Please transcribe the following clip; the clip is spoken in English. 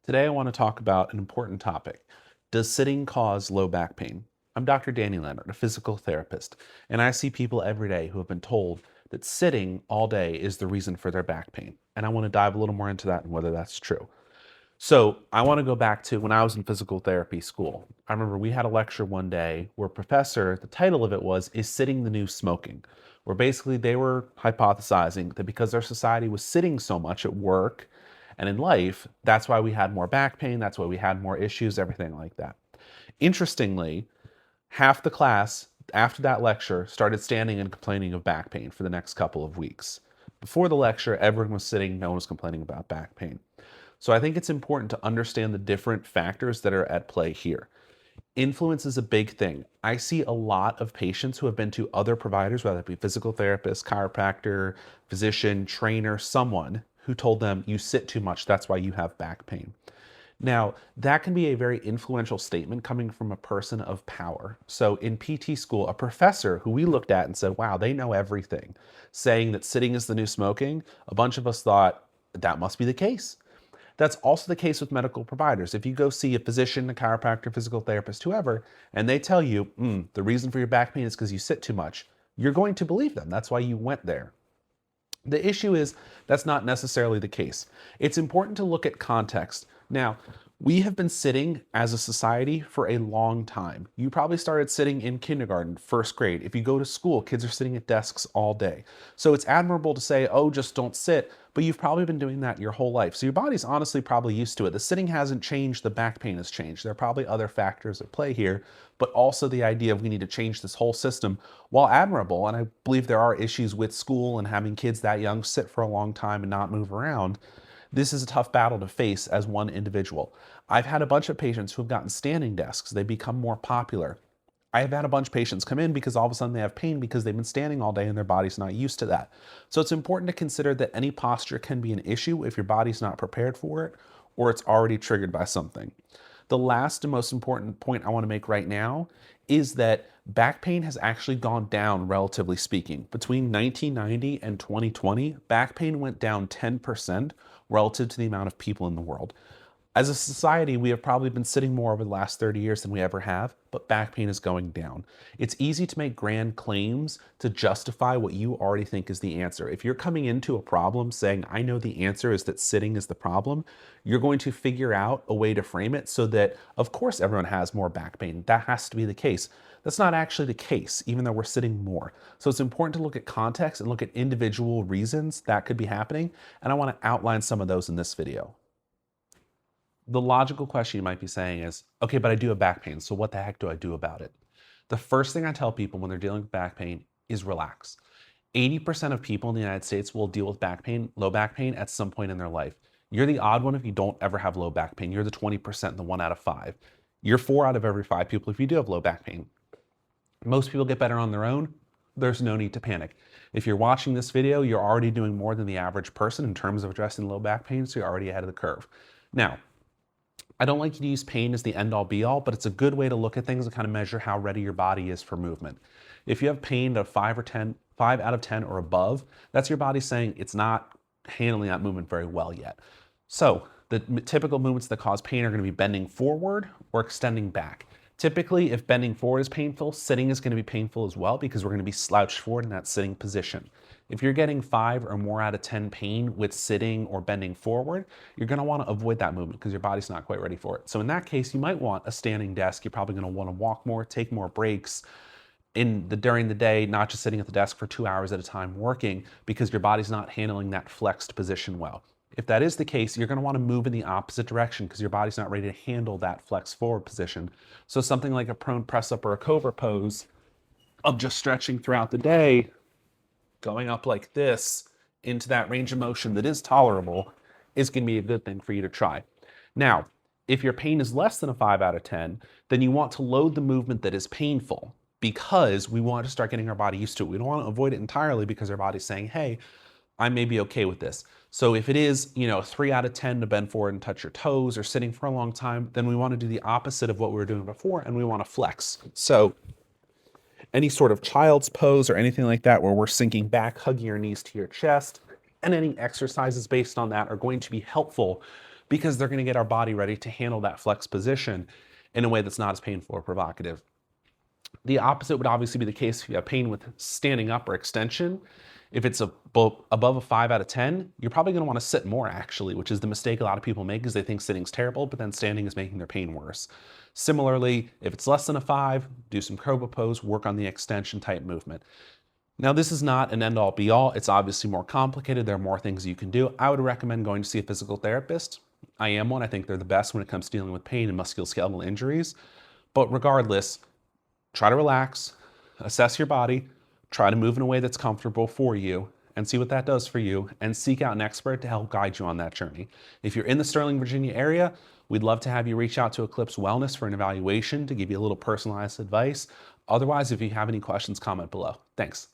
Today, I want to talk about an important topic. Does sitting cause low back pain? I'm Dr. Danny Lehnert, a physical therapist, and I see people every day who have been told that sitting all day is the reason for their back pain. And I want to dive a little more into that and whether that's true. So, I want to go back to when I was in physical therapy school. I remember we had a lecture one day where professor, the title of it was, Is Sitting the New Smoking? Where basically they were hypothesizing that because our society was sitting so much at work and in life, that's why we had more back pain, that's why we had more issues, everything like that. Interestingly, half the class after that lecture started standing and complaining of back pain for the next couple of weeks. Before the lecture, everyone was sitting, no one was complaining about back pain. So I think it's important to understand the different factors that are at play here. Influence is a big thing. I see a lot of patients who have been to other providers, whether it be physical therapist, chiropractor, physician, trainer, someone who told them you sit too much, that's why you have back pain. Now, that can be a very influential statement coming from a person of power. So in PT school, a professor who we looked at and said, wow, they know everything, saying that sitting is the new smoking, a bunch of us thought that must be the case. That's also the case with medical providers. If you go see a physician, a chiropractor, physical therapist, whoever, and they tell you, the reason for your back pain is because you sit too much, you're going to believe them. That's why you went there. The issue is that's not necessarily the case. It's important to look at context. Now, we have been sitting as a society for a long time. You probably started sitting in kindergarten, first grade. If you go to school, kids are sitting at desks all day. So it's admirable to say, oh, just don't sit, but you've probably been doing that your whole life. So your body's honestly probably used to it. The sitting hasn't changed, the back pain has changed. There are probably other factors at play here, but also the idea of we need to change this whole system, while admirable, and I believe there are issues with school and having kids that young sit for a long time and not move around, this is a tough battle to face as one individual. I've had a bunch of patients who have gotten standing desks. They become more popular. I have had a bunch of patients come in because all of a sudden they have pain because they've been standing all day and their body's not used to that. So it's important to consider that any posture can be an issue if your body's not prepared for it or it's already triggered by something. The last and most important point I want to make right now is that back pain has actually gone down, relatively speaking. Between 1990 and 2020, back pain went down 10% relative to the amount of people in the world. As a society, we have probably been sitting more over the last 30 years than we ever have, but back pain is going down. It's easy to make grand claims to justify what you already think is the answer. If you're coming into a problem saying, I know the answer is that sitting is the problem, you're going to figure out a way to frame it so that, of course, everyone has more back pain. That has to be the case. That's not actually the case, even though we're sitting more. So it's important to look at context and look at individual reasons that could be happening, and I want to outline some of those in this video. The logical question you might be saying is, okay, but I do have back pain, so what the heck do I do about it? The first thing I tell people when they're dealing with back pain is relax. 80% of people in the United States will deal with back pain, low back pain, at some point in their life. You're the odd one if you don't ever have low back pain. You're the 20%, the 1 out of 5. You're 4 out of every 5 people if you do have low back pain. Most people get better on their own. There's no need to panic. If you're watching this video, you're already doing more than the average person in terms of addressing low back pain, so you're already ahead of the curve. Now, I don't like to use pain as the end-all be-all, but it's a good way to look at things and kind of measure how ready your body is for movement. If you have pain of 5 out of 10 or above, that's your body saying it's not handling that movement very well yet. So the typical movements that cause pain are going to be bending forward or extending back. Typically, if bending forward is painful, sitting is going to be painful as well because we're going to be slouched forward in that sitting position. If you're getting 5 or more out of 10 pain with sitting or bending forward, you're going to want to avoid that movement because your body's not quite ready for it. So in that case, you might want a standing desk. You're probably going to want to walk more, take more breaks during the day, not just sitting at the desk for 2 hours at a time working because your body's not handling that flexed position well. If that is the case, you're going to want to move in the opposite direction because your body's not ready to handle that flex forward position. So something like a prone press up or a cobra pose of just stretching throughout the day, going up like this into that range of motion that is tolerable, is going to be a good thing for you to try. Now, if your pain is less than a 5 out of 10, then you want to load the movement that is painful because we want to start getting our body used to it. We don't want to avoid it entirely because our body's saying, hey, I may be okay with this. So if it is, 3 out of 10 to bend forward and touch your toes or sitting for a long time, then we want to do the opposite of what we were doing before and we want to flex. So any sort of child's pose or anything like that where we're sinking back, hugging your knees to your chest, and any exercises based on that are going to be helpful because they're going to get our body ready to handle that flex position in a way that's not as painful or provocative. The opposite would obviously be the case if you have pain with standing up or extension. If it's above a 5 out of 10, you're probably going to want to sit more actually, which is the mistake a lot of people make because they think sitting's terrible, but then standing is making their pain worse. Similarly, if it's less than a 5, do some cobra pose, work on the extension type movement. Now, this is not an end-all be-all. It's obviously more complicated. There are more things you can do. I would recommend going to see a physical therapist. I am one. I think they're the best when it comes to dealing with pain and musculoskeletal injuries. But regardless, try to relax, assess your body, try to move in a way that's comfortable for you, and see what that does for you, and seek out an expert to help guide you on that journey. If you're in the Sterling, Virginia area, we'd love to have you reach out to Eclipse Wellness for an evaluation to give you a little personalized advice. Otherwise, if you have any questions, comment below. Thanks.